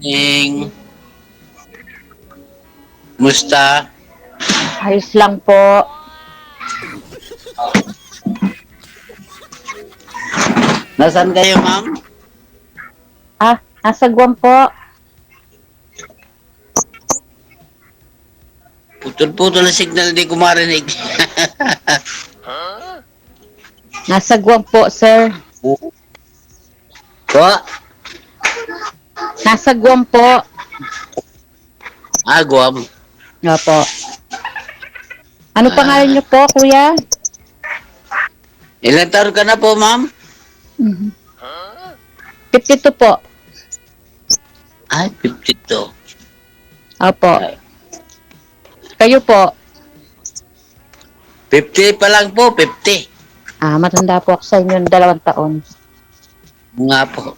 morning. Musta? Ayos lang po. Nasaan kayo, ma'am? Nasa Guam po. Putol-putol na signal, di ko marinig. Nasa Guam po, sir. Po? Nasa Guam po. Guam. Opo. Ano pangalan niyo po, kuya? Ilan taon ka na po, ma'am? 52 po. 52. Opo. Kayo po? 50 pa lang po, 50. Matanda po ako sa inyo ng 2 taon. Nga po.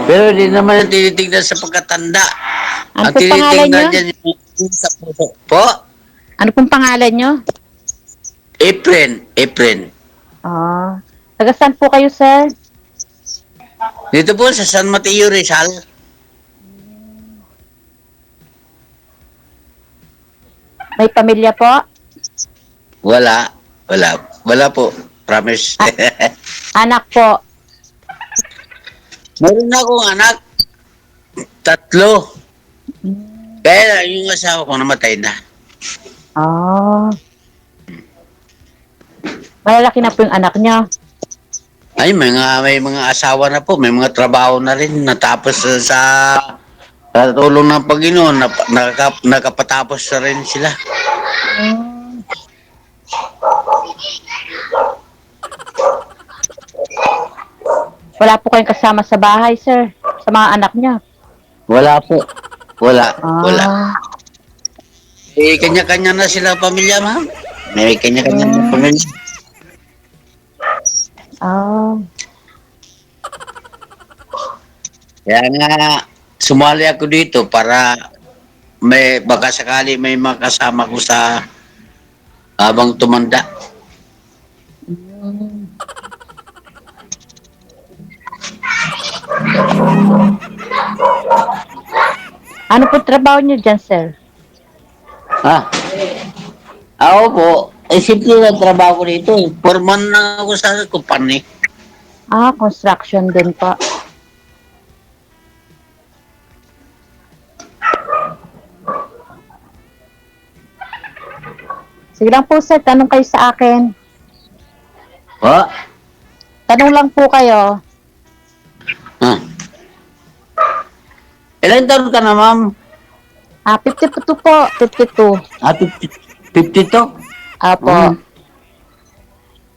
Pero di naman yung tinitignan sa pagkatanda. Ano Ang po pangalan niyo? tinitignan dyan yung sa puso. Po? Ano pong pangalan niyo? Efren. Taga saan po kayo, sir? Dito po sa San Mateo, Rizal. May pamilya po? Wala po. Promise. Anak po? Meron na akong anak. 3. Kaya yung asawa ko namatay na. Malalaki na po yung anak niya. Ay, may mga asawa na po. May mga trabaho na rin. Natapos sa tulong ng Panginoon. Nakapatapos na rin sila. Wala po kayong kasama sa bahay, sir? Sa mga anak niya? Wala po. Wala. Kanya-kanya na sila pamilya, ma'am. May kanya-kanya na pamilya. Kaya nga, sumali ako dito para baka sakali may makasama ko sa habang tumanda. Ano po trabaho niyo dyan, sir? Ako po, simple lang trabaho ko dito. Foreman na ako sa company. Construction din pa. Sige lang po, sir. Tanong kayo sa akin. Tanong lang po kayo. Ilan taon ka na, ma'am? 52 po. 52. 52? Apo.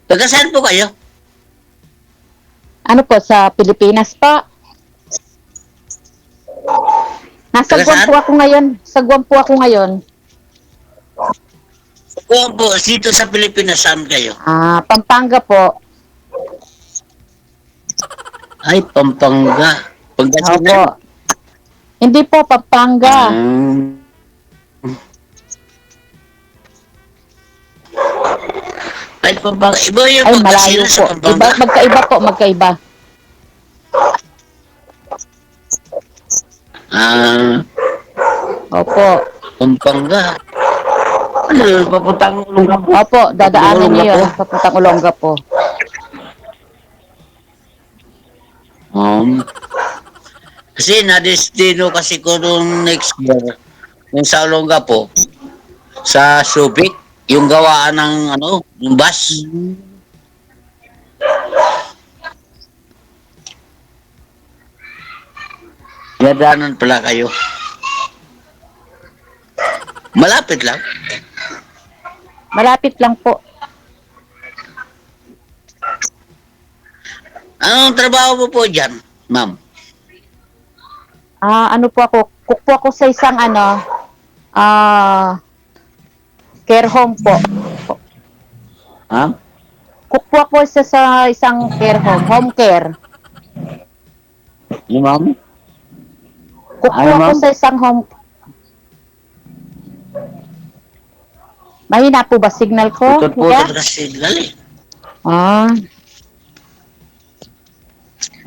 Taga saan po kayo? Ano po, sa Pilipinas pa? Nasa Taga Guam saan? po ako ngayon. Sa Guam po ako ngayon. Po, dito sa Pilipinas, saan kayo? Pampanga po. Ay, Pampanga. Pangasinan? Opo. Hindi po, Pampanga. Ay, Pampanga. Iba yung Ay, malayo Pangasinan sa po. Pampanga. Magkaiba po, magkaiba. Opo. Pampanga. Ano, papuntang Olongapo? Opo, dadaanan niyo yun. Papuntang Olongapo. Kasi na-destino kasi ko nung next year, yung sa Olongapo, sa Subic, yung gawaan ng yung bus. Yadanan pala kayo. Malapit lang. Malapit lang po. Anong trabaho mo po dyan, ma'am? Ano po ako? Cook po ako sa isang care home po. Cook po ako sa isang care home. Home care. Yung ma'am? Cook po ako sa isang home. Mahina po ba signal ko? Putol-putol kasi signal eh.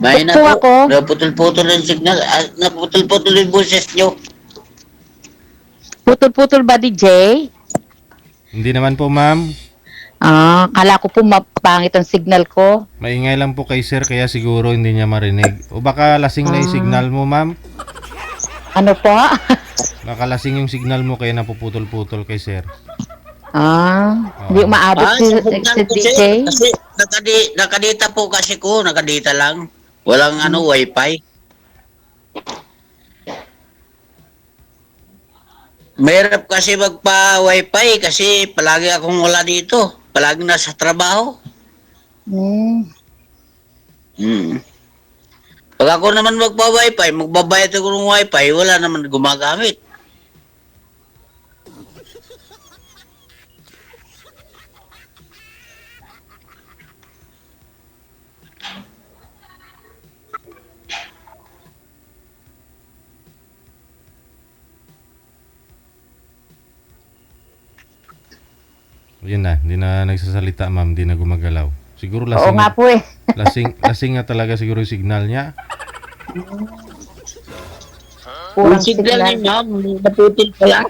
Mahina Kung po. ako, Naputol-putol yung signal. Naputol-putol yung boses nyo. putol-putol ba, DJ? Hindi naman po, ma'am. Kala ko po mapangit ang signal ko. Maingay lang po kay sir kaya siguro hindi niya marinig. O baka lasing na yung signal mo, ma'am. Ano po? Baka lasing yung signal mo kaya napuputol-putol kay sir. Hindi umaabot si DJ. Kasi nakadita po kasi ko. Nakadita lang. Walang wifi. Mahirap kasi magpa-wifi kasi palagi akong wala dito. Palagi nasa trabaho. Hmm. Pag ako naman magpa-wifi, magbabayad ako ng wifi, wala naman gumagamit. Yun na, hindi na nagsasalita, ma'am, hindi na gumagalaw. Siguro Oo lasing. nga po eh. Lasing nga talaga siguro yung signal niya. Purang Yung signal ni signal. ma'am, naputol pala.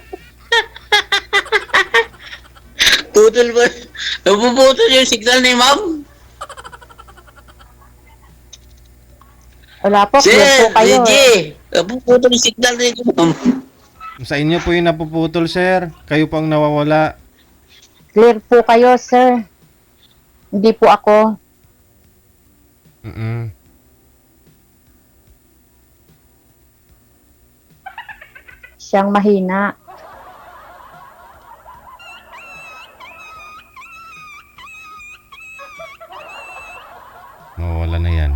Putol ba? Napuputol yung signal ni ma'am. Wala po, Sir, clear po kayo. DJ, napuputol yung signal ni ma'am. Sa inyo po yung napuputol, sir. Kayo po ang nawawala. Clear po kayo, sir. Hindi po ako. Mm-mm. Siyang mahina. Mawawala na yan.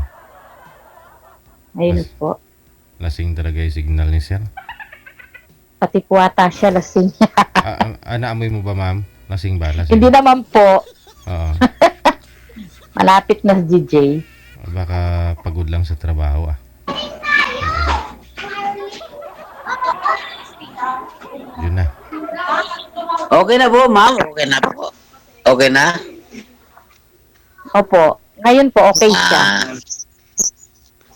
Ayun po. Lasing talaga yung signal ni sir. Pati po ata siya lasing. Naamoy mo ba, ma'am? Lasing ba? Lasing. Hindi naman po. Oo. Malapit na si DJ. Baka pagod lang sa trabaho, ah. Yun na. Okay na po, ma'am. Okay na po. Okay na? Opo. Ngayon po, okay siya.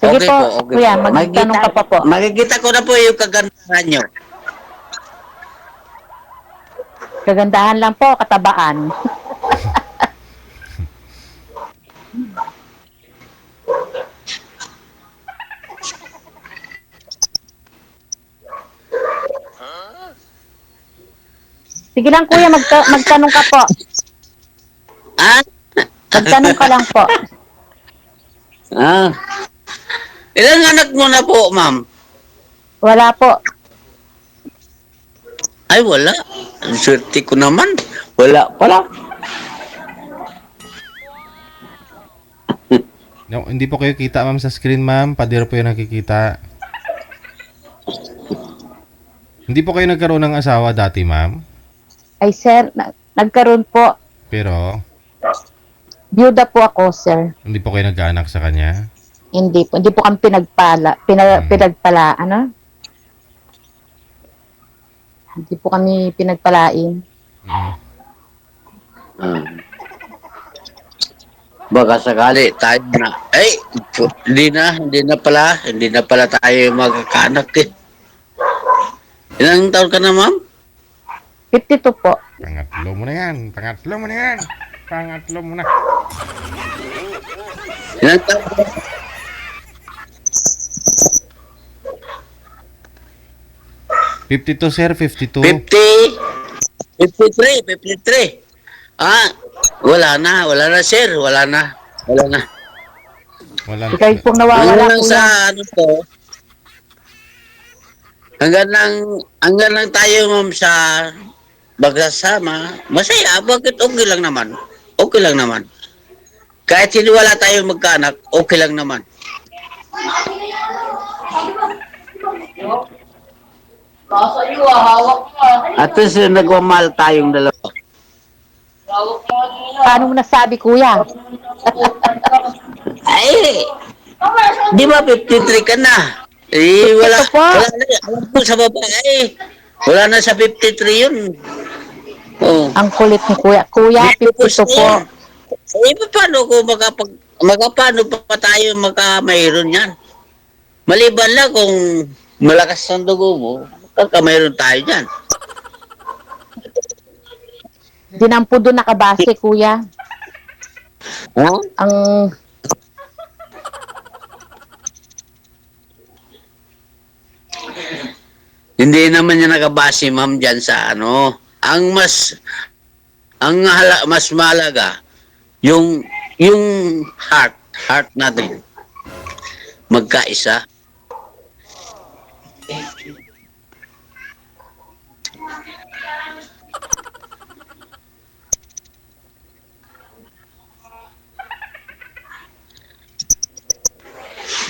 Sige Okay po, okay kuya, po. magtanong ka pa po. Makikita ko na po yung kagandahan nyo. Kagandahan lang po, katabaan. Sige lang kuya, magtanong ka po. Ah? Magtanong ka lang po. Ah. Ilang anak mo na po, ma'am? Wala po. Ay, wala. Ang swerte ko naman. Wala pala. No, hindi po kayo kita, ma'am, sa screen, ma'am. Pader po yung nakikita. Hindi po kayo nagkaroon ng asawa dati, ma'am. Ay sir, nagkaroon po. Pero, Byuda po ako, sir. hindi po kayo nagkaanak sa kanya. Hindi po. Hindi po kami pinagpala, ano? Hindi po kami pinagpalain. Mm. Ah. Baka sakali tayo na. Ay, hindi na pala tayo magkakaanak eh. Ilang taon ka na, ma'am? 52 po. Pangatlo mo na yan. Pangatlo mo na yan. Pangatlo mo na. Ilang taon ka na? 52, sir. 52. 53. Ah, wala na, sir. Wala na. Wala. Ikaw pong nawawala Hanggang lang kuya. sa ano to. Hanggang lang tayo, ma'am, sa magsasama. Masaya, bakit okay lang naman? Okay lang naman. Kahit hindi wala tayo magkaanak, okay lang naman. At least nagmamahal tayong dalawa. Paano mo nasabi kuya? Ay, di ba 53 ka na? Eh, wala, Ito po. wala na. Alam ko sa babae. Wala na sa 53 yun. Oh. Ang kulit ni kuya. Kuya, 52 po. Eh, paano ko magkapano pa tayo magkamayroon yan? Maliban lang kung malakas ang dugo mo, magkamayroon tayo dyan. Di naman po doon nakabase, kuya. Ha? Ang Hindi naman niya nakabase, ma'am, dyan sa ano. Mas malaga, yung heart natin, magkaisa.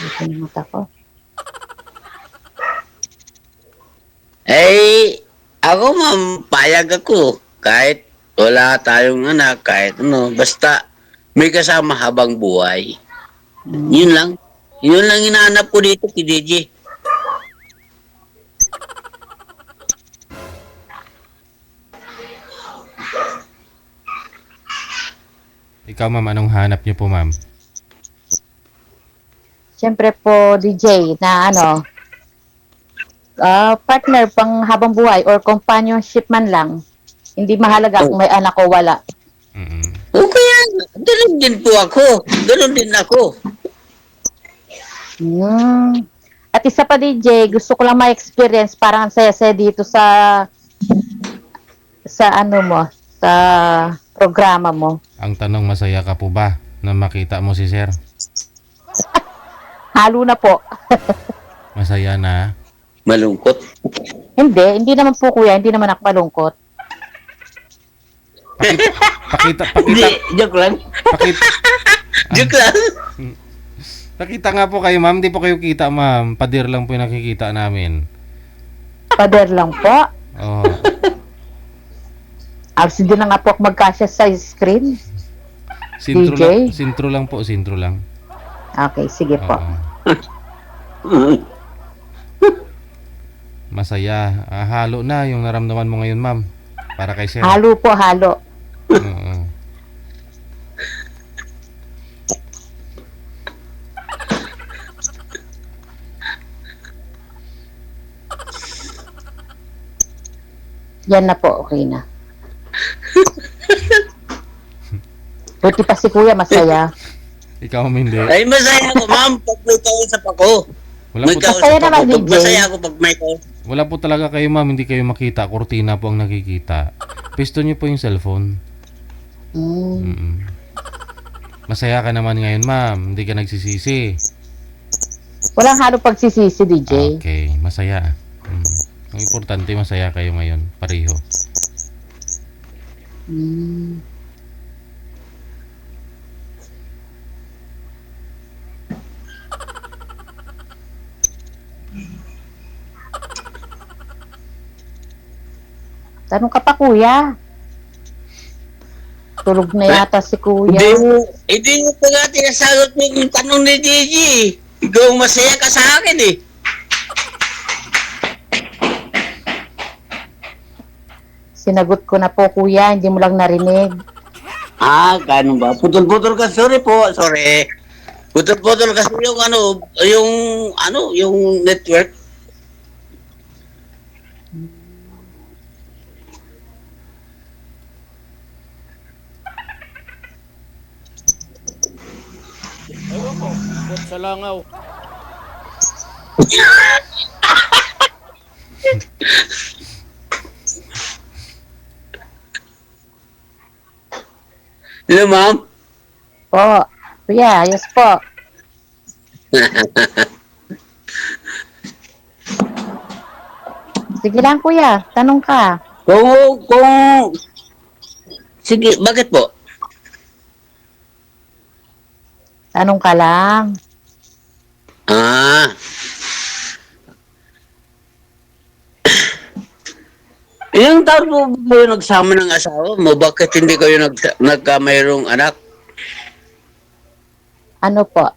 ito yung mata ko. Ako, ma'am, payag ako. Kahit wala tayong anak, kahit ano, basta may kasama habang buhay. Yun lang. Yun lang hinahanap ko dito, Kidiji. Ikaw, ma'am, anong hanap niyo po, ma'am? Siyempre po, DJ, na ano, partner pang habang buhay or companionship man lang. Hindi mahalaga kung may anak o wala. Mm-mm. O kaya, ganun din po ako. Ganun din ako. Hmm. At isa pa, DJ, gusto ko lang ma-experience parang ang saya-saya dito sa ano mo, sa programa mo. Ang tanong, masaya ka po ba na makita mo si sir? Halo na po. Masaya na. Malungkot. Hindi naman po kuya, hindi naman ako malungkot. Pakita, Hindi, joke lang. pakita, Joke lang. pakita nga po kayo, ma'am. Di po kayo kita, ma'am. Pader lang po yung nakikita namin. Pader lang po. Oh. Hindi na nga po ako magkasya sa screen. Sintro DJ? lang, sintro lang po, sintro lang. Okay, sige po. Oo. Masaya. Halo na yung naramdaman mo ngayon, ma'am. Para kay sir. Halo po, halo. Oo. Yan na po, okay na. Buti pa si kuya, masaya. Ikaw, ma'am, hindi. Ay, masaya ako, ma'am, pag may kausap ako. Wala May po, kausap Masaya ako. naman, Pag DJ. masaya ako pag may kausap. wala po talaga kayo, ma'am. Hindi kayo makita. Kortina po ang nakikita. Pisto niyo po yung cellphone. Hmm. Mm-mm. Masaya ka naman ngayon, ma'am. Hindi ka nagsisisi. Walang halo pagsisisi, DJ. Okay, masaya. Ang importante, masaya kayo ngayon. Pareho. Hmm. Tanong ka pa, kuya. Tulog na yata si kuya. Hindi mo pa nga tinasagot mo yung tanong ni Gigi. Ikaw masaya ka sa akin eh. Sinagot ko na po, kuya. Hindi mo lang narinig. Ganun ba? Putol-putol ka. Sorry po, sorry. Putol-putol kasi yung network. Sa langaw. Hello, ma'am? Po. Kuya, yes po. Sige lang, kuya. Tanong ka. Sige, bakit po? Tanong ka lang. Ilang taon po ba kayo nagsama ng asawa mo? Bakit hindi kayo nagkamayroong anak? Ano po?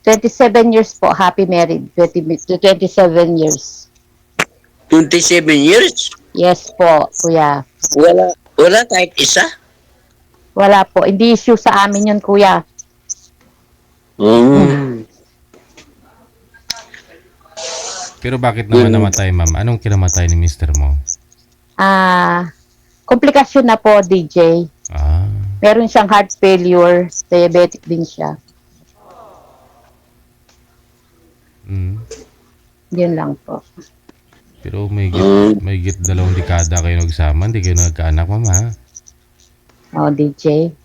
27 years po. Happy married. 27 years. 27 years? Yes po, kuya. Wala kahit isa? Wala po. Hindi issue sa amin yun, kuya. Mm. Pero bakit naman namatay, ma'am? Anong kinamatay ni mister mo? Komplikasyon na po, DJ. Ah, Meron siyang heart failure, diabetic din siya. mm. Yun lang po. Pero may git 2 dekada kayo nagsama, hindi kayo nagkaanak, ma'am, ha? DJ.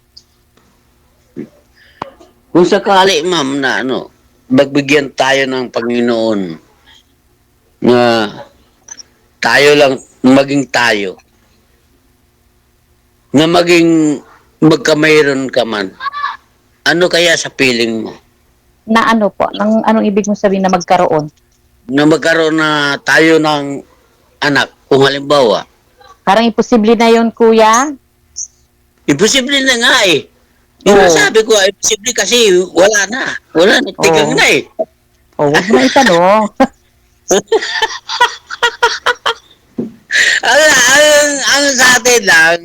Kung sakali, ma'am, na magbigyan tayo ng Panginoon na tayo lang maging tayo, na maging magkamayroon ka man, ano kaya sa feeling mo? Na ano po? Anong ibig mong sabihin na magkaroon? Na magkaroon na tayo ng anak, kung halimbawa, Parang imposible na yun, kuya. imposible na nga eh. Yung Oo. sabi ko, imposible kasi wala na. Wala na, tigang Oo. na eh. Huwag mo na itanong. Ang sa atin lang,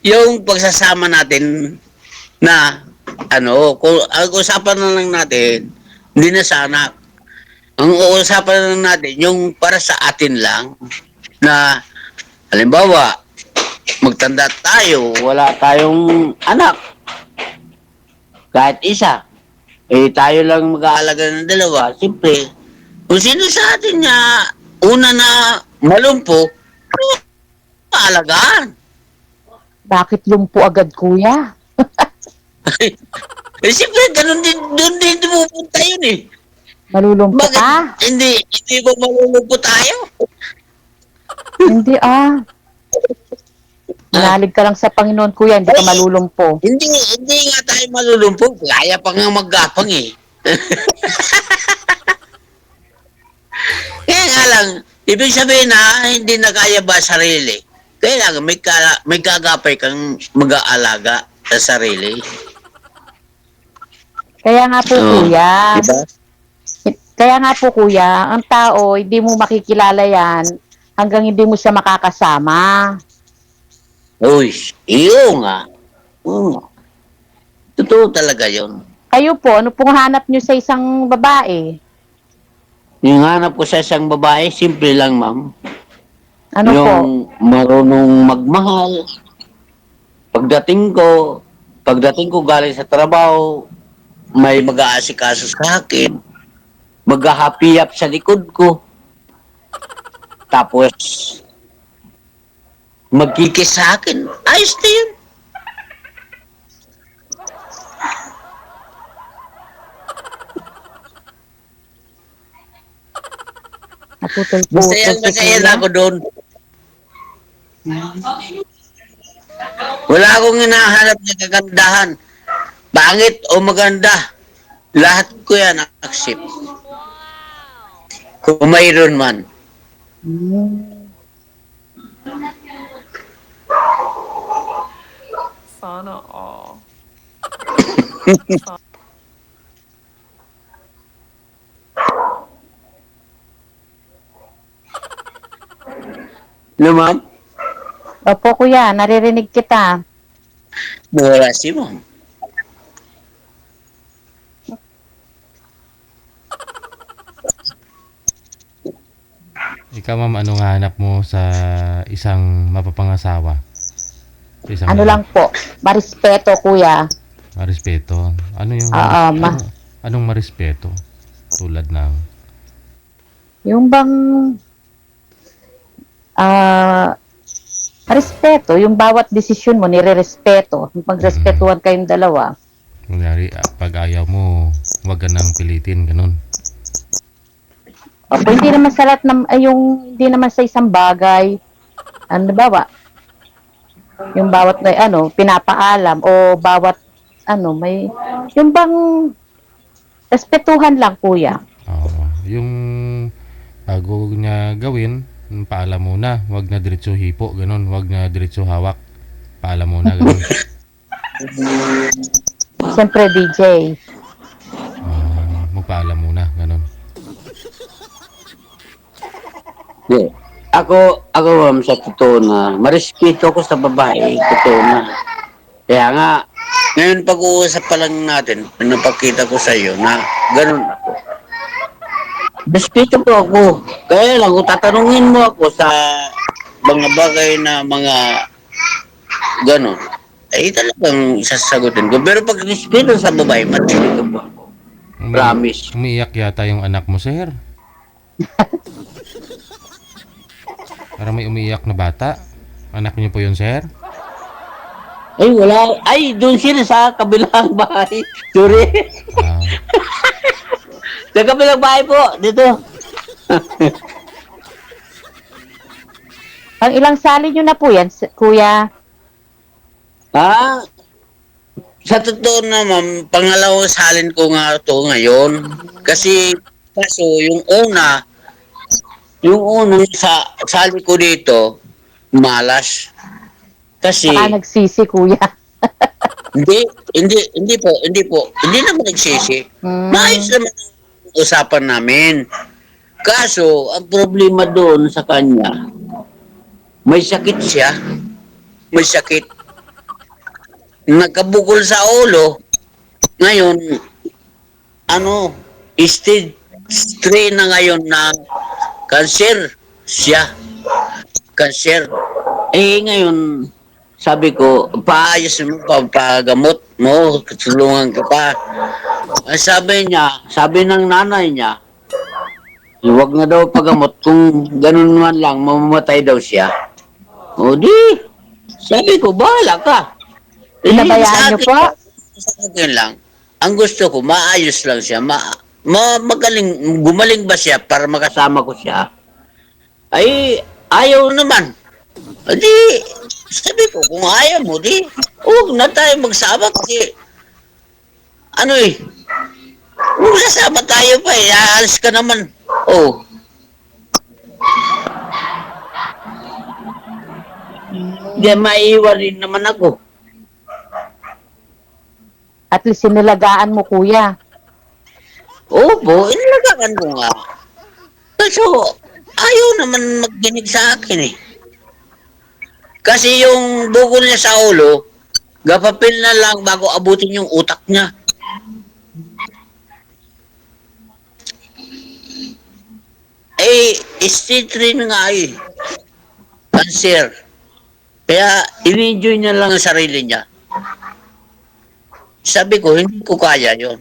yung pagsasama natin na, kung ang usapan na lang natin, hindi na sa anak. Ang uusapan na lang natin, yung para sa atin lang, na, halimbawa, magtanda tayo, wala tayong anak. Kahit isa. Tayo lang mag-aalaga ng dalawa. Siyempre, kung sino sa atin niya, una na malumpo, maalagaan. Bakit lumpo agad, kuya? Siyempre, ganun din, doon din pupunta yun eh. Malulumpo Bakit ka? hindi ba malulumpo tayo? Hindi Manalig ka lang sa Panginoon, kuya. Hindi ka malulumpo. Hindi nga tayo malulumpo. Kaya pa nga maggapang eh. Kaya nga lang, ibig sabihin na hindi na kaya ba sarili? Kaya lang, may kagapay kang mag-aalaga sa sarili. Kaya nga po, kuya. Diba? Kaya nga po, kuya, ang tao, hindi mo makikilala yan hanggang hindi mo siya makakasama. Uy, iyo nga. Totoo talaga yon. Kayo po, ano pong hanap nyo sa isang babae? Yung hanap ko sa isang babae, simple lang, ma'am. Ano po? Yung marunong magmahal. Pagdating ko galing sa trabaho, may mag-aasikaso sa akin. Mag-happy up sa likod ko. Tapos, magkikis sa akin. Ayos na yun. Naputol-putol Masaya si na kuya. ako doon. Wala akong hinahanap na kagandahan. Pangit o maganda. Lahat ko yan accept. Kung mayroon man. Sana all. No, ma'am? Opo, kuya, naririnig kita. Wala si ma'am. Ikaw, ma'am, anong hanap mo sa isang mapapangasawa? Sa isang Ano lang po, marespeto, kuya. Marespeto. Ano yung anong marespeto? Tulad ng Yung bang respeto, yung bawat desisyon mo nire-respeto. Yung pagrespetuhan kayong dalawa. kunyari, pag ayaw mo, huwag ka nang pilitin, ganun. Opo, hindi naman sa lahat ng, hindi naman sa isang bagay. Ano ba? Yung bawat pinapaalam o bawat may yung bang respetuhan lang, kuya. Oo. Yung bago niya gawin, paalam muna. Huwag na diretso hipo, ganun. Huwag na diretso hawak. Paalam muna, ganun. Siyempre, DJ. Magpaalam muna, ganun. Yeah. Ako, ma'am, sa totoo na, marespeto ko sa babae, totoo na. Kaya nga, Ngayon pag-uusap pa lang natin, napakita ko sa iyo na ganun ako. Respeto po ako. Kaya lang, kung tatanungin mo ako sa mga bagay na mga ganun, ay talagang sasagutin ko. Pero pag respeto sa babae, matindi po ako. Promise. Umiiyak yata yung anak mo, sir. Parang may umiiyak na bata. Anak niyo po yun, sir? Ay, wala. Ay, doon sila sa kabilang bahay. Sorry. Ah, Sa kabilang bahay po, dito. Ang ilang sali nyo na po yan, kuya? Ah, sa totoo naman, pangalawang salin ko nga to ngayon. Kasi, kaso, yung unang sali ko dito, malas. Kasi, Baka nagsisi, kuya. hindi po. Hindi naman nagsisi. Hmm. Maayos naman ang usapan namin. Kaso, ang problema doon sa kanya, may sakit siya. May sakit. Nagkabukol sa ulo. Ngayon, stage 3 na ngayon na cancer siya. Cancer. Eh, ngayon, sabi ko, paayos mo, pagamot mo, tulungan ka pa. Sabi ng nanay niya, huwag na daw pagamot kung ganun man lang, mamamatay daw siya. O di, sabi ko, bahala ka. Pinabayaan niyo po? Sa akin lang, ang gusto ko, maayos lang siya, magaling, gumaling ba siya para makasama ko siya? Ay, ayaw naman. O di, sabi ko, kung ayaw mo, di, huwag na tayo magsama kasi, kung sasama tayo pa eh, aalis ka naman. Oh. Di, maiiwan rin naman ako. At least sinilagaan mo, kuya. Opo, inalagaan ko nga. Kaso, ayaw naman magdinig sa akin eh. Kasi yung bukol niya sa ulo, gapapil na lang bago abutin yung utak niya. Eh, stage 3 na nga eh. Cancer. Kaya, in-enjoy niya lang ang sarili niya. Sabi ko, hindi ko kaya yon.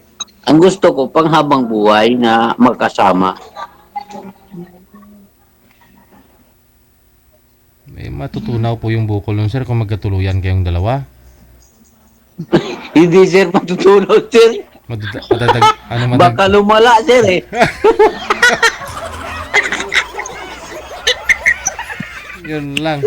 Ang gusto ko, panghabang buhay na magkasama. may matutunaw po yung bukol nun, sir, kung magkatuluyan kayong dalawa. Hindi sir, matutulog sir. Baka lumala sir eh. Yun lang.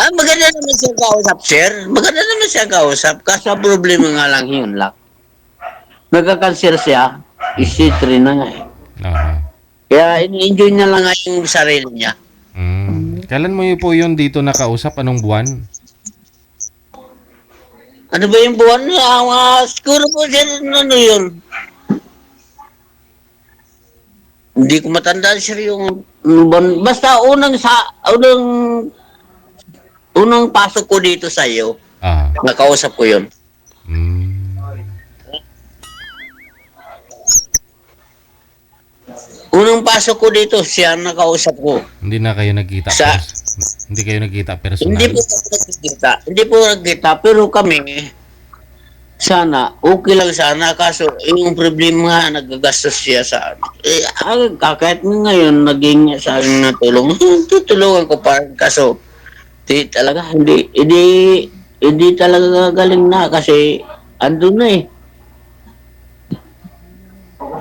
Maganda naman siya kausap, sir. Maganda naman siya kausap. Kaso ang problema nga lang yun lang. Nagka-cancer siya. Isitri na nga eh. Aha. Kaya ini-enjoy na lang nga yung sarili niya. Kailan mo yun po yun dito nakausap? Anong buwan? Ano ba yung buwan niya? Siguro po sir, ano yun? Hindi ko matandaan sir yung buwan. Basta unang pasok ko dito sa iyo, Ah. nakausap ko yun. Unang pasok ko dito, siya nakausap ko. Hindi na kayo nagkita. Hindi kayo nagkita personal. Hindi po nagkita, pero kami, sana, okay lang sana. Kaso, yung problema, nagagastos siya sa kahit ngayon, naging sa akin na tulong, tutulungan ko pa. Kaso, hindi talaga galing na kasi andun na eh.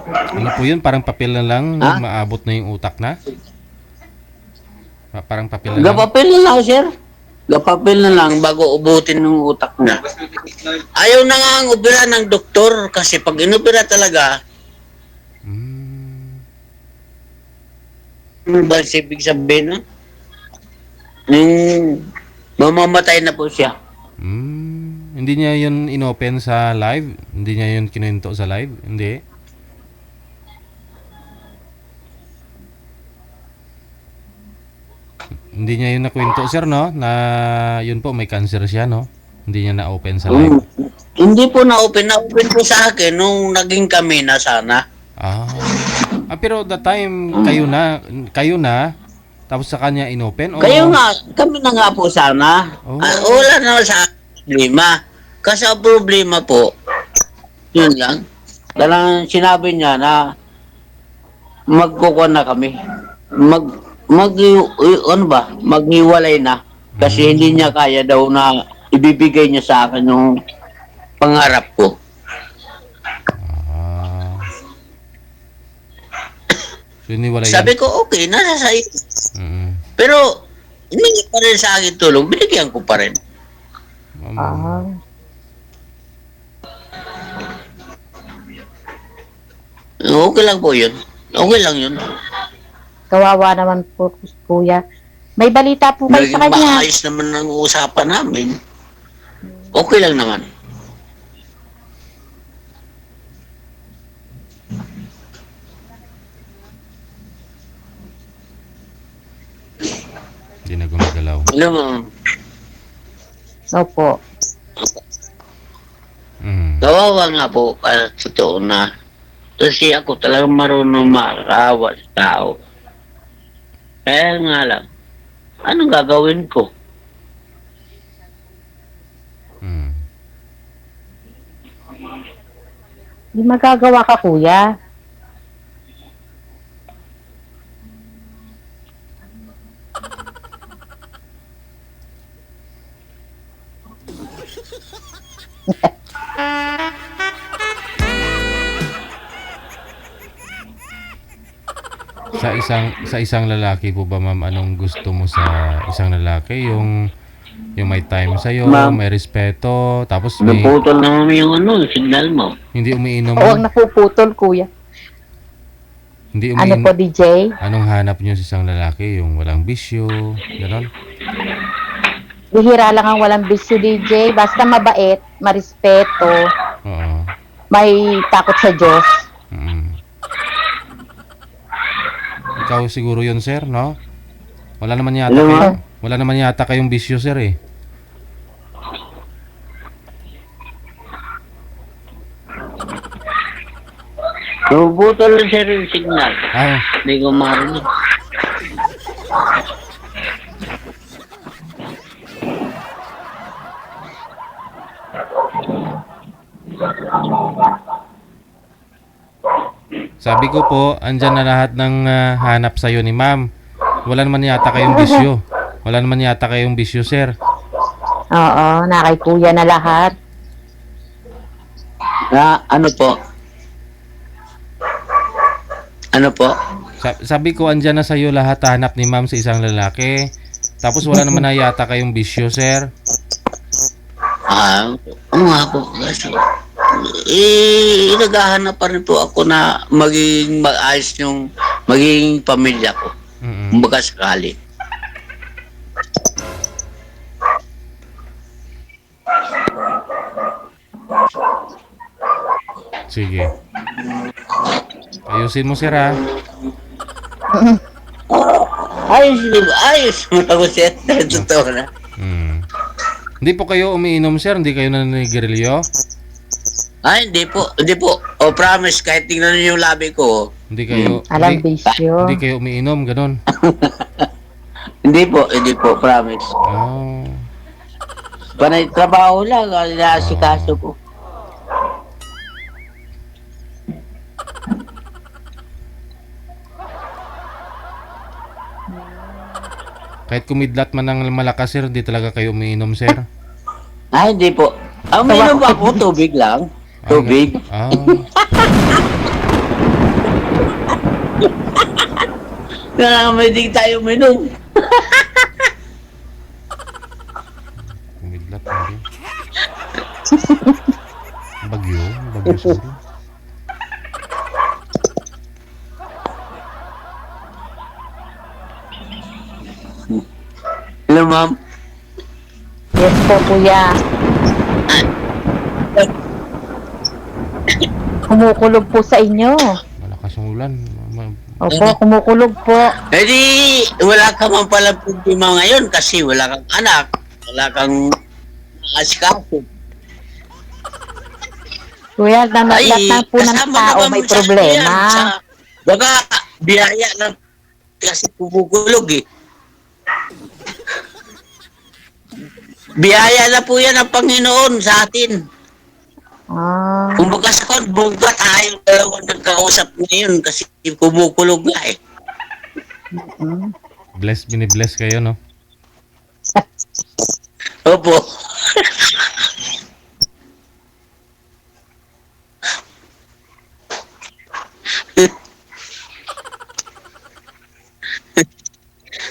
Ano po yun? Parang papel na lang, Ha? maabot na yung utak na? Parang papel na lang? Gapapil na lang, sir. Gapapil na lang bago ubutin ng utak niya. Ayaw na nga ang opera ng doktor kasi pag inopera talaga, ano ba ibig sabihin na? Mamamatay na po siya. Hindi niya yun inopen sa live? Hindi niya yun kinuwento sa live? Hindi? Hindi niya yun nakwento, sir, no? Na yun po, may cancer siya, no? Hindi niya na-open sa Mm. live. Hindi po na-open po sa akin nung naging kami na sana. Ah. Pero the time kayo na, tapos sa kanya inopen o Kayo nga, kami na nga po sana. Oh. Wala naman sa problema. Kasi ang problema po, yun lang. Talagang sinabi niya na magkukuha na kami. Ano ba? Maghiwalay na. Kasi hindi niya kaya daw na ibibigay niya sa akin yung pangarap ko. Ah. So, iniwalay Sabi ko, okay, nasa sa'yo. Mm. Pero, hindi pa rin sa akin tulong, binigyan ko pa rin. Ah. Okay lang po yun. Okay lang yun. Kawawa naman po, kuya. May balita po kayo sa Naging kanya. maayos naman ang usapan namin. Okay lang naman. Hindi na gumagalaw. Alam mo, Opo. Mm. kawawa nga po, totoo na. Kasi ako talagang marunong makakawa sa tao. Kaya nga lang, anong gagawin ko? Mm. Hindi magagawa ka, kuya. Sa isang lalaki po ba, ma'am, anong gusto mo sa isang lalaki? Yung may time sa Ma'am. may respeto, tapos may Naputol naman yung signal mo. hindi umiinom, Oo, ang napuputol, kuya. hindi Ano po, umiinom. DJ? Anong hanap niyo sa isang lalaki? Yung walang bisyo, gano'n? Bihira lang ang walang bisyo, DJ. Basta mabait, marespeto, Oo. may takot sa Diyos. Mm. Ikaw siguro yun, sir, no? Wala naman yata Hello, kayo, ma'am. wala naman yata kayong bisyo, sir, eh. Naputol na siya yung signal. Ah, Hindi ko marinig. sabi ko po, andyan na lahat ng hanap sa'yo ni ma'am. Wala naman yata kayong bisyo. Wala naman yata kayong bisyo, sir. Oo, na kay kuya na lahat. Ano po? Ano po? Sabi ko, andyan na sa'yo lahat hanap ni ma'am sa isang lalaki. Tapos wala naman na yata kayong bisyo, sir. Ano nga po? Naghahanap pa rin po ako na maging maayos yung magiging pamilya ko. Mm-mm. Kumbaga sakali. Sige. Ayusin mo, sir, ha? Ayos mo ako siya. Totoo na. Mm. Hindi po kayo umiinom, sir? Hindi kayo naninigarilyo? Hindi po. Hindi po. Promise, kahit tingnan niyo yung labi ko. Hindi kayo... Alam Hindi, bisyo. hindi kayo umiinom, ganun. Hindi po, promise. Oh. Panay trabaho lang, inaasikaso ko. Kahit kumidlat man ng malakas, sir, hindi talaga kayo umiinom, sir. Hindi po. Ang minum ako, tubig lang. Tubig. Ah. Kaya may di tayo minum. Kumidlat na rin. Bagyo siguro. Hello, ma'am. Yes po, kuya. Kumukulog po sa inyo. Malakas yung ulan. Opo, kumukulog po. Eh di, wala ka man pala problema ngayon kasi wala kang anak, wala kang asikaso. Kuya, lahat na po ng kasama tao naman may sa ano yan, problema. baka biyaya lang kasi pumugulog eh. Biyaya na po yan ng Panginoon sa atin. Ah, Kung baga sa kon, buga tayo dalawang nagkausap ngayon kasi kumukulog nga eh. mm. Bless kayo, no? Opo.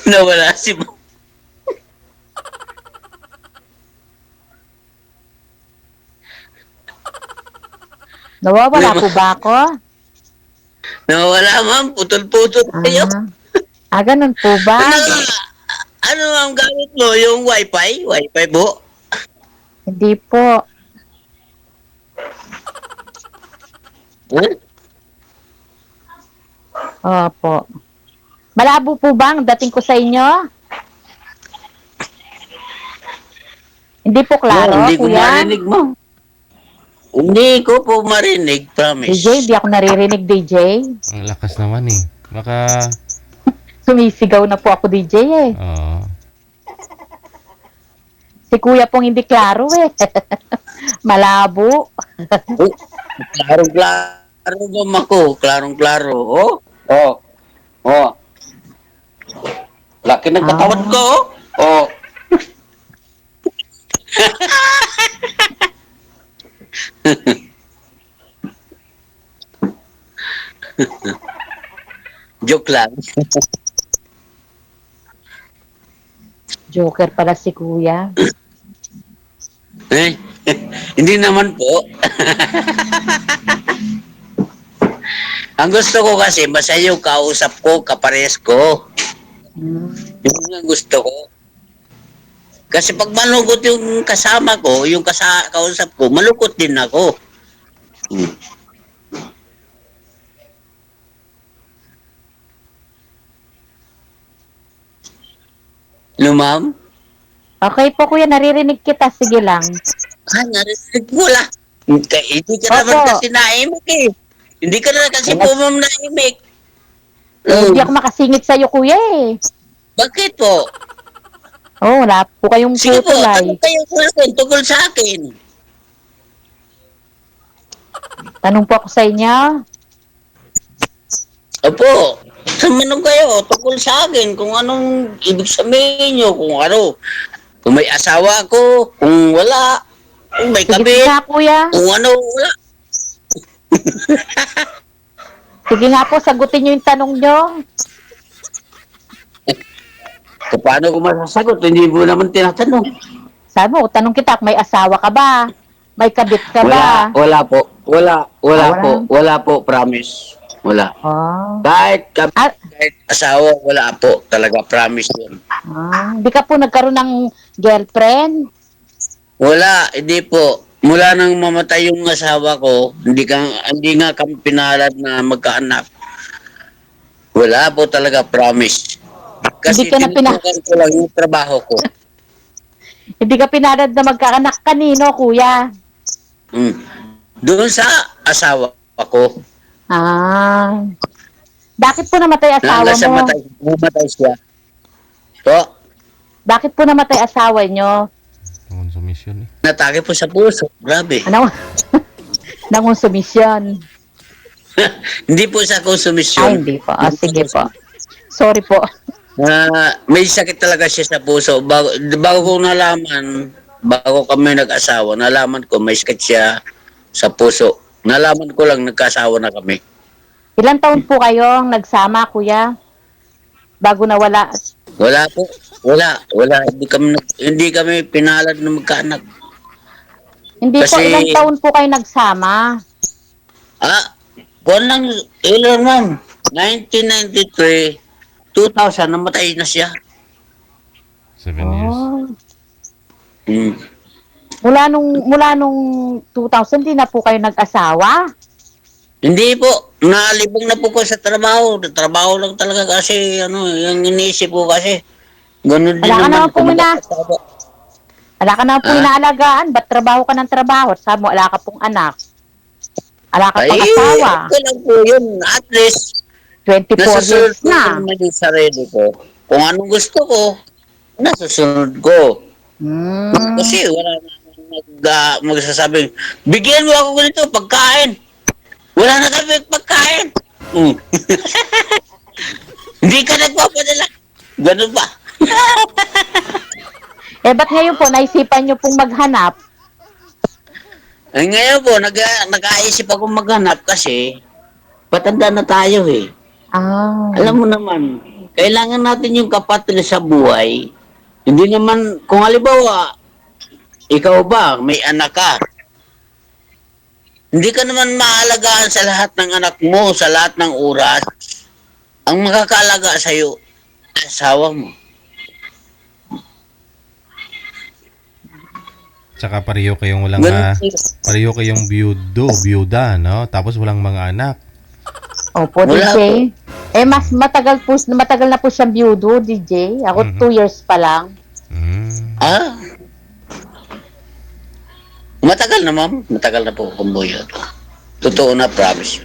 Nawala si Mo. Nawawala po ba ako? Nawala ma'am, putol-putol kayo. Ganun po ba? Ano ang gamit mo? Yung wifi? Wifi po? Hindi po. Huh? Opo. Malabo po ba ang dating ko sa inyo? Hindi po klaro, Hindi ko kuya? marinig mo. Hindi ko po marinig, promise. DJ, hindi ako naririnig, DJ. Ang lakas naman eh. Baka, Sumisigaw na po ako, DJ eh. Si kuya pong hindi klaro eh. Malabo. Oh, klarong-klaro ba ako? Klarong-klaro. Oh, oh, oh. Laki ng katawan ko, oh. Oh. Joke lang. Joker pala si kuya. Eh, hindi naman po. Ang gusto ko kasi, basta yung kausap ko, kapares ko. Yun ang gusto ko. Kasi pag malungkot yung kasama ko, yung kausap ko, malungkot din ako. No, ma'am? Okay po kuya, naririnig kita. Sige lang. Narinig mo lang. Hindi ka naman Opo. kasi naimik eh. Hindi ka naman kasi po, ma'am, naimik. Hindi ako makasingit sa'yo kuya eh. Bakit po? Oh, wala po kayong Sige po, putol ay. tanong kayo sa akin, tungkol sa akin. Tanong po ako sa inyo. Opo, sumanong kayo tungkol sa akin kung anong ibig sabihin nyo, kung ano. Kung may asawa ko, kung wala, kung may Sige kabit, nga kuya. kung ano, wala. Sige nga po, sagutin nyo yung tanong nyo. Kung paano ko masasagot, hindi mo naman tinatanong. Sabi mo, tanong kita, may asawa ka ba? May kabit ka ba? Wala po. Wala wala. po. Wala po, promise. Wala. Oh. Kahit Ah, kahit asawa, wala po. Talaga, promise yun. Hindi ka po nagkaroon ng girlfriend? Wala, hindi po. Mula nang mamatay yung asawa ko, hindi nga kami pinalad na magkaanak. Wala po talaga, promise. Kasi Hindi ka na tinutukan ko lang yung trabaho ko. Hindi ka pinarad na magkaanak kanino, kuya? Doon sa asawa ko, Bakit po namatay asawa hanggang sa mo? mamatay siya. Po, Bakit po namatay asawa nyo? konsumisyon eh. natake po sa puso. Grabe. Ano? Nangonsumisyon. Hindi po sa Ay, konsumisyon. hindi po. Sige po. Sorry po. May sakit talaga siya sa puso. Bago ko nalaman, bago kami nag-asawa, nalaman ko may sakit siya sa puso. Nalaman ko lang nagkasawa na kami. Ilang taon po kayong nagsama, kuya? Bago nawala. Wala po. Wala. Hindi kami pinalad na magkaanak. Hindi po, Kasi- ilang taon po kayo nagsama? Buwan lang, ilan ma'am? 1993, 2000, namatay na siya. 7 years. Oh. Hmm. Mula nung 2000, hindi na po kayo nag-asawa? Hindi po, nalibong na po ko sa trabaho. Trabaho lang talaga kasi, yung iniisip ko kasi, ganun din Wala ka naman naman po kung ina, mag-asawa. wala ka naman po Ah? inaalagaan. Ba't trabaho ka ng trabaho? Sabi mo, wala ka pong anak. Wala ka Ay, pang asawa. okay lang po yun. At least, 24 nasusunod years ko na. naman yung sarili ko. Kung anong gusto ko, nasusunod ko. Hmm. Kasi wala naman magsasabing, bigyan mo ako ganito, pagkain. Wala na kami pagkain. Mm. Hindi ka nagpapadala. Ganun ba? Eh, ba't ngayon po, naisipan nyo pong maghanap? Ay ngayon po, nag-aisip ako maghanap kasi patanda na tayo eh. Ah, Alam mo naman, kailangan natin yung kapatid sa buhay. Hindi naman, kung halimbawa, ikaw ba, may anak ka, hindi ka naman maalagaan sa lahat ng anak mo, sa lahat ng oras. Ang makakaalaga sa'yo, asawa mo. Tsaka Ganun. pareho kayong byuda, no? Tapos walang mga anak. opo, Wala DJ. po. Eh, matagal na po siyang byudo, DJ. Ako, Mhm. 2 years pa lang. Mm. Ah, matagal na ma'am. Matagal na po kung buyo. Totoo na, promise.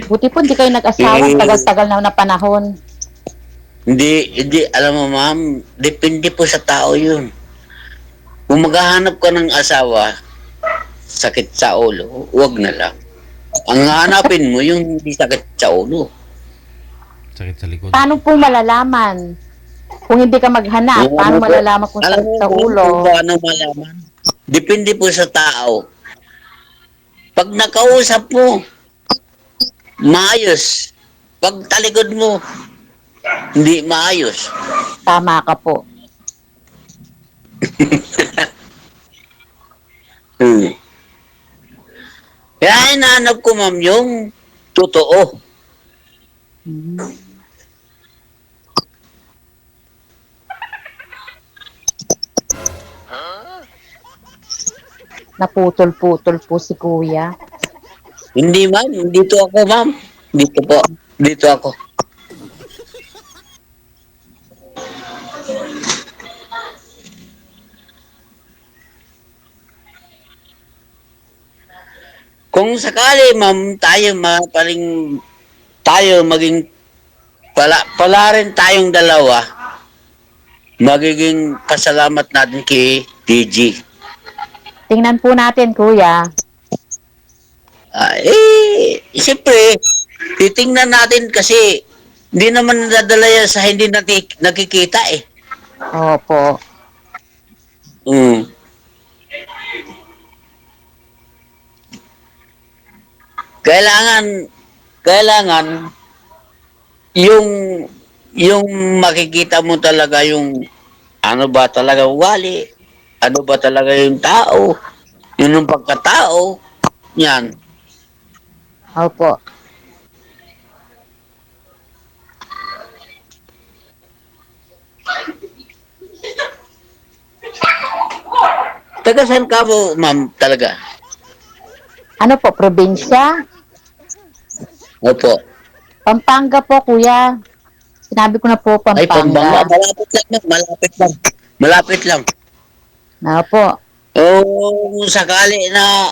Buti po, hindi kayo nag-asawa. Eh, Tagal-tagal na panahon. hindi, alam mo ma'am, depende po sa tao yun. Kung maghahanap ka ng asawa, sakit sa ulo, wag na lang. Ang hanapin mo yung hindi sakit sa ulo. Sakit sa likod. Paano po malalaman? Kung hindi ka maghanap, Yung paano ano po, malalaman kung alam sakit mo sa kung ulo? paano malaman? Depende po sa tao. Pag nakausap mo, maayos. Pag talikod mo, hindi maayos. Tama ka po. Hmm. Kaya hinahanap ko ma'am yung totoo. Naputol-putol po si kuya. Hindi ma'am, dito ako ma'am. Dito po, dito ako. Kung sakali ma'am, tayo maging pala rin tayong dalawa, magiging pasalamat natin kay DG. Tingnan po natin, kuya. Siyempre, titingnan natin kasi hindi naman nadadala yan sa hindi nakikita eh. Opo. Mm. Kailangan yung yung makikita mo talaga yung ano ba talaga ugali, ano ba talaga yung tao, yun yung pagkatao, yan. Opo. Taga saan ka mo, ma'am, talaga? Ano po, probinsya? Opo. Pampanga po, kuya. Sinabi ko na po, Ay, Pampanga, Pampanga. malapit lang, ma'am, malapit lang. Malapit lang. Opo. Kung sakali na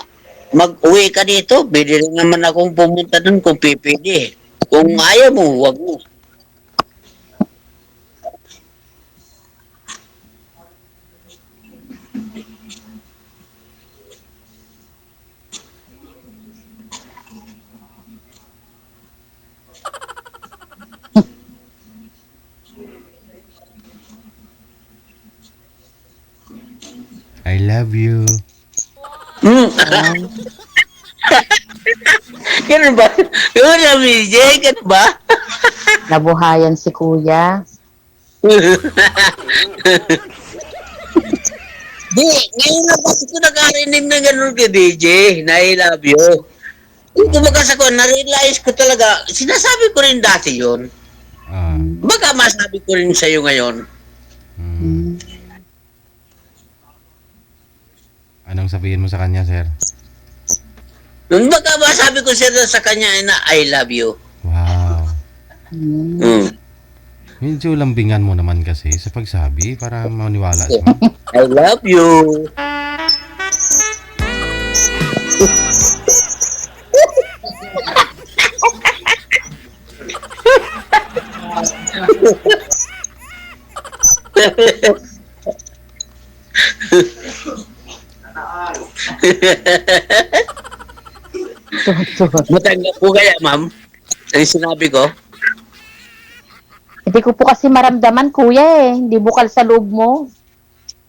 mag-uwi ka dito, pwede rin naman akong pumunta dun kung pipili. Kung ayaw mo, wag mo. I love you. Hmm. Ganun ba? Ganun na, BJ? Ganun ba? Nabuhayan si kuya. Di, ngayon na kasi ko nakarinig na ganun ka, DJ, na I love you. Yung kumagas ako, na-realize ko talaga, sinasabi ko rin dati yun. Ah. Baka masabi ko rin sa'yo ngayon. Mm. Anong sabihin mo sa kanya, sir? Nung baka ba sabi ko siya sa kanya na I love you. Wow. Hmm. Mm. Medyo lambingan mo naman kasi sa pagsabi para maniwala siya. I love you. Tuhod-tuhod. Matanggap po kaya, ma'am? Ang sinabi ko? Hindi ko po kasi maramdaman, kuya eh. Hindi bukal sa loob mo.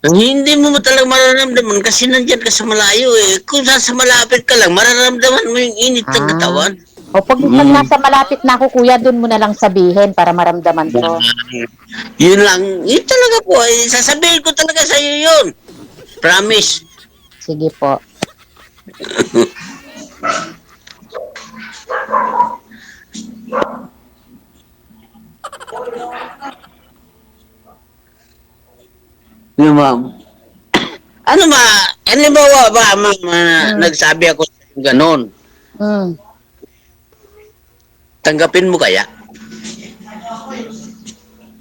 Hindi mo talagang mararamdaman kasi nandyan ka sa malayo eh. Kung nasa malapit ka lang, mararamdaman mo yung init ng katawan. O pag nasa malapit na ako, kuya, doon mo na lang sabihin para maramdaman ko. Yun lang. Yun talaga po. Eh, sasabihin ko talaga sa iyo yun. Promise. Sige po. Yun, ma'am. Ano ba, ma'am, nagsabi ako sa iyo ganon. Hmm. Tanggapin mo kaya?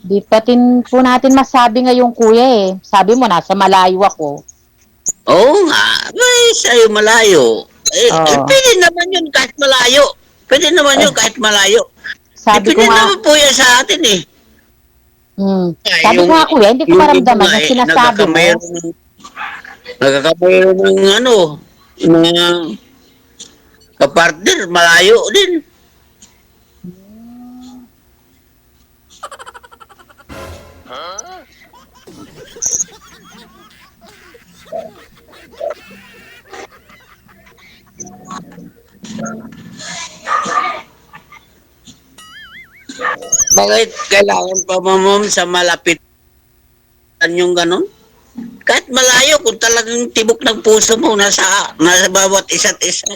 Di patin po natin masabi ngayon, kuya eh. Sabi mo, nasa malayo ako. Oo nga. May sa'yo malayo. Oo. Pwede naman yun kahit malayo. Pwede naman yun kahit malayo. Sabi ko Depende nga, naman po yan sa atin eh. sabi ko nga, kuya, hindi ko maramdaman yung sinasabi mo. Nagkakamayroon ng na kapartner, malayo din. Bakit kailangan pa ma'am sa malapit yung ganon? Kahit malayo, kung talagang tibok ng puso mo nasa bawat isa't isa,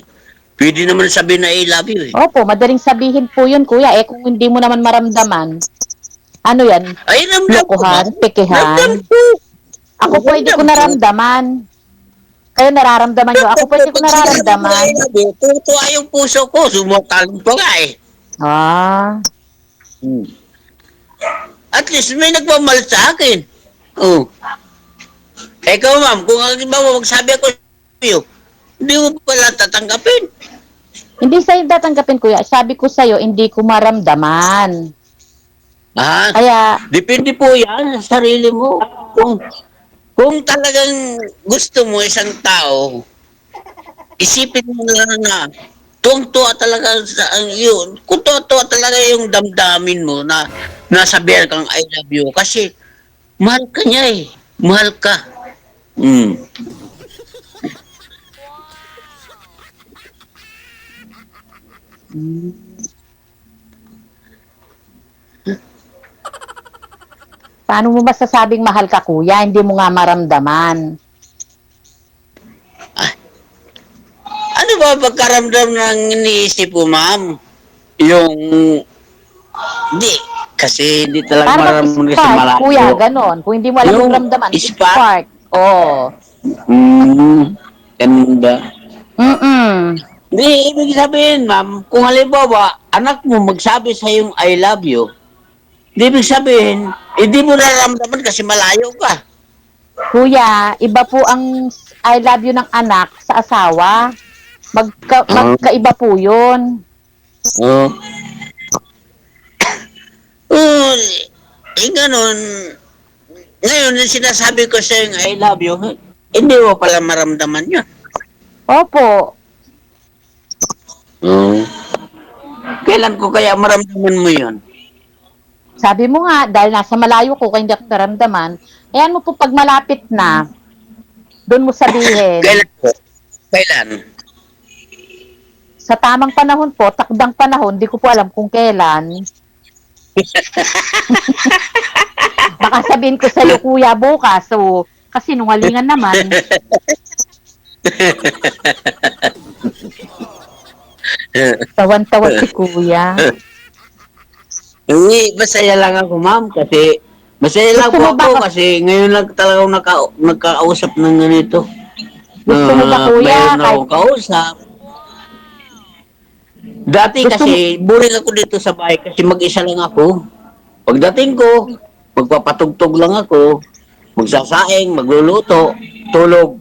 pwede naman sabihin na I love you eh. Opo, madaling sabihin po yun, kuya. Eh, kung hindi mo naman maramdaman, ano yan? Ay, ramdam ko Lokohan, ma'am. pekehan. Ramdam ko. Ako po, hindi ko naramdaman. Kayo nararamdaman nyo. Ako po, hindi ko nararamdaman. Tutuwa yung puso ko, sumukalong pa nga eh. Ah, At least may nagmamahal sa akin. Oh. Ikaw ma'am, kung halimbawa magsabi ako sa iyo, hindi mo pala tatanggapin. hindi sa'yo tatanggapin, kuya. Sabi ko sa'yo, hindi ko maramdaman. Ah, Kaya, depende po yan sa sarili mo. Kung talagang gusto mo isang tao, isipin mo lang na tuwang-tuwa talaga sa yun. Kung tuwa-tuwa talaga yung damdamin mo na nasabihan kang I love you kasi mahal ka niya eh. Mahal ka. Mm. paano mo masasabing mahal ka, kuya? Hindi mo nga maramdaman. Ano ba pagkaramdam ng iniisip mo, ma'am? Yung hindi kasi hindi talaga Paano maramdaman sa mag-spark, malayo. kuya? Ganon. Kung hindi mo alam Yung yung ramdaman, spark? spark. Oh. Ganda. Mm-mm. Hindi, ibig sabihin, ma'am, kung halimbawa, anak mo magsabi sa yung I love you, di ibig sabihin, hindi mo nararamdaman kasi malayo ka. Kuya, iba po ang I love you ng anak sa asawa. Magkaiba po yun. Oo. Oh, ganun. Ngayon, yung sinasabi ko sa yung I love you, hindi mo pala maramdaman yun. Opo. Oo. Kailan ko kaya maramdaman mo yun? Sabi mo nga, dahil nasa malayo ko, kaya hindi ako naramdaman, ayan mo po pag malapit na, doon mo sabihin. Kailan ko? Kailan? Sa tamang panahon po, takdang panahon, di ko po alam kung kailan. Baka sabihin ko sa'yo, kuya, bukas. So, kasi nungalingan naman. Tawan-tawa si kuya. Hindi, masaya lang ako, ma'am, kasi masaya lang Gusto po mo ba ako ka- kasi ngayon lang talagang nagkakausap ng ganito. Gusto mo ba, kuya? Mayroon Kahit, akong kausap. Dati kasi, boring ako dito sa bahay kasi mag-isa lang ako. Pagdating ko, magpapatugtog lang ako, magsasaing, magluluto, tulog.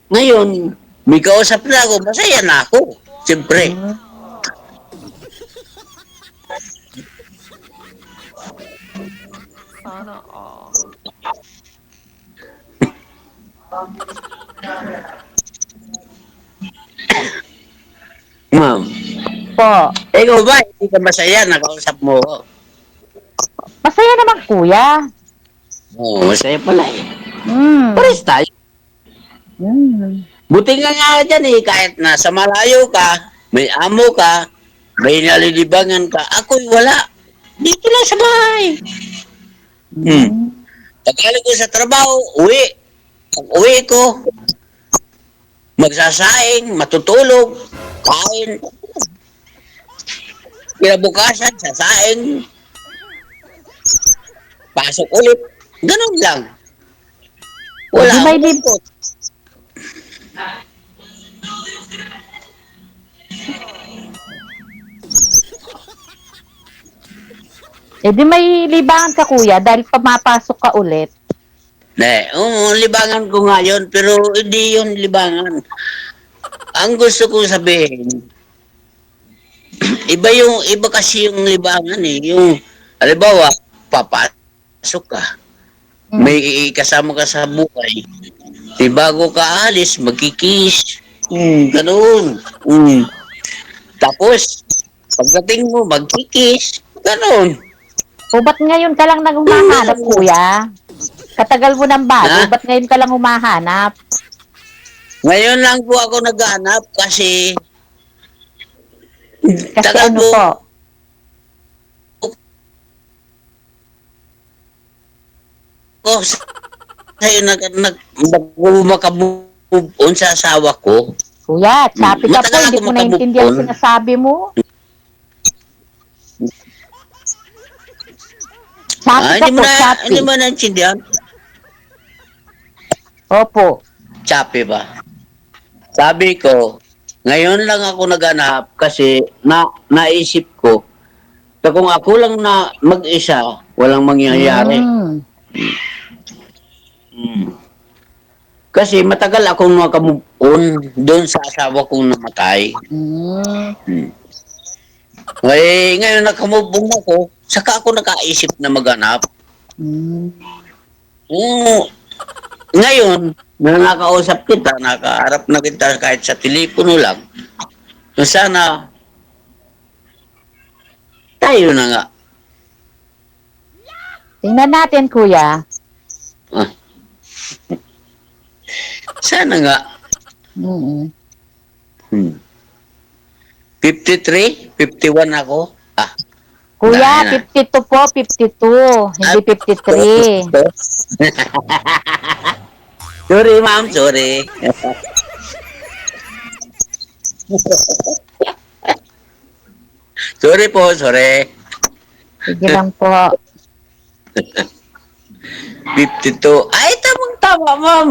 Ngayon, may kausap na ako, masaya na ako. Siyempre. Ma'am, Po. ikaw ba, hindi ka masaya na kausap mo ako? Masaya naman, kuya. Oo, masaya pala eh. Mm. Pares tayo. Mm. Buti nga dyan eh, kahit nasa malayo ka, may amo ka, may nalilibangan ka, ako'y wala. Dito lang sa bahay. Tagalog ko sa trabaho, uwi. Pag uwi ko, magsasaing, matutulog, kain. Kinabukasan, sasaing, pasok ulit. Ganun lang. Wala Di may akong lib- lungkot. Eh di may libangan ka, kuya, dahil pumapasok ka ulit. Oo, libangan ko nga yun, pero hindi yun libangan. Ang gusto kong sabihin, iba kasi yung libangan eh. Yung, halimbawa, papasok ka, may kasama ka sa buhay. Di bago ka alis, magkikis. Ganun. Tapos, pagdating mo, magkikis. Ganun. O ba't ngayon ka lang nang humahanap, kuya? Katagal mo ng bago, Ha? ba't ngayon ka lang humahanap? Ngayon lang po ako naghanap kasi Kasi tagal ano po? ko sa'yo makamove on sa asawa ko. Kuya, choppy ka po, Matagal hindi ako ko naintindihan makamove on. sinasabi mo. Choppy ka Hindi po, mo choppy. hindi mo naintindihan? Opo. Choppy ba? Sabi ko, ngayon lang ako naghanap kasi naisip ko na kung ako lang na mag-isa, walang mangyayari. Kasi matagal akong makamove on doon sa asawa kong namatay. Eh, ngayon nakamove on ako, saka ako nakaisip na maghanap. Ngayon, na nakausap kita, nakaharap na kita kahit sa telepono lang. Sana, tayo na nga. Tingnan natin, kuya. Sana nga. 53, 51 ako. Kuya, Dahil na. 52 po, 52. Hindi 53. Sorry, ma'am, sorry. Sorry po, sorry. Sige lang po. 52. Ay, tamang-tama, ma'am.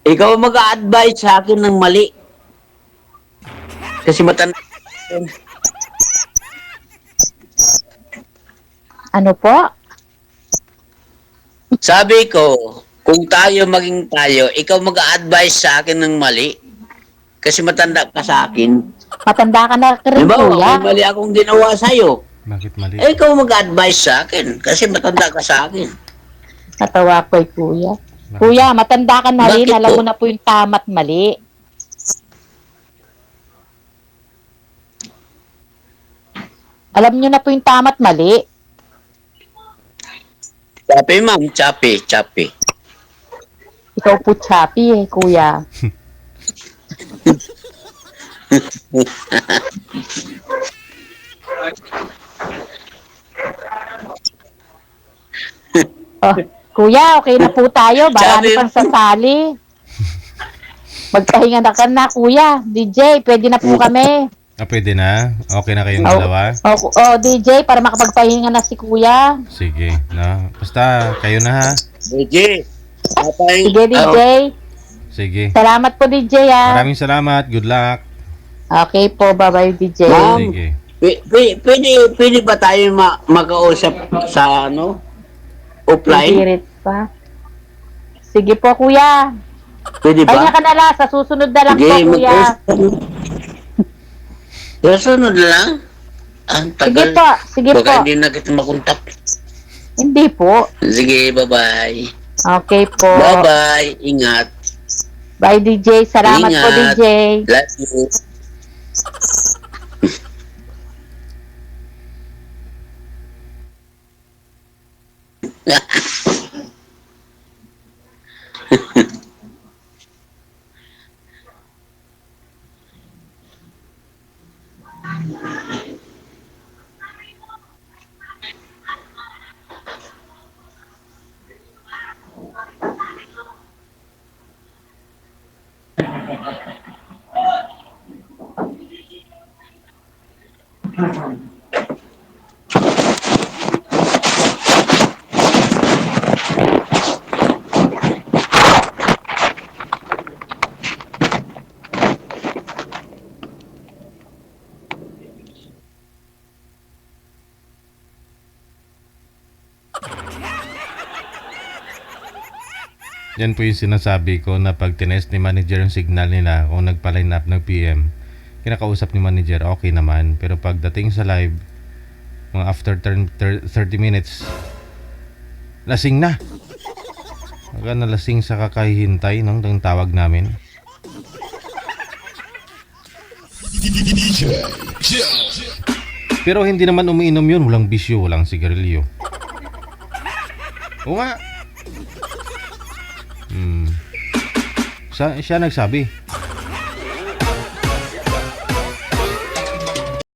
Ikaw mag-a-advise sa akin ng mali. Kasi matanda. Ano po? Sabi ko, kung tayo maging tayo, ikaw mag-a-advise sa akin ng mali. Kasi matanda ka sa akin. Matanda ka na rin, Diba, kuya. may mali akong ginawa sa'yo. Bakit mali? Eh, ikaw mag-advise sa akin. Kasi matanda ka sa akin. Natawa ko, kuya. Kuya, matanda ka na rin. Bakit Alam po? mo na po yung tama't mali. Alam niyo na po yung tama't mali. Chapi, ma'am. Chapi, chapi. Ikaw po choppy eh, kuya. Oh, kuya, okay na po tayo. Marami Sabi- pang sasali. Magpahinga na ka na, kuya. DJ, pwede na po kami. Pwede na? Okay na kayong Oh. dalawa? DJ, para makapagpahinga na si kuya. Sige, na. Basta, kayo na ha. DJ. Papay. Sige, DJ. Sige. Salamat po, DJ, ah. Maraming salamat. Good luck. Okay po, bye-bye DJ. Ma'am. Sige. Pwede ba tayo makausap sa offline? Hirit pa. Sige po, kuya. Pwede Kanya ba? ka na lang. Sa susunod na lang po, Sige, kuya. Sunod lang? Ang Sige tagal. po, sige po. Baka hindi na kita makontak. Hindi po. Sige, bye-bye. Okay po. Bye-bye. Ingat. Bye, DJ. Salamat po, Ingat. DJ. Love you. Yan po yung sinasabi ko na pag tinest ni manager yung signal nila kung nagpa-line up ng PM, kinakausap ni manager, okay naman. Pero pagdating sa live, mga after 30 minutes, lasing na. Baka nalasing sa kakahihintay ng tawag namin. Pero hindi naman umiinom yun, walang bisyo, walang sigarilyo. Oo nga. Siya nagsabi.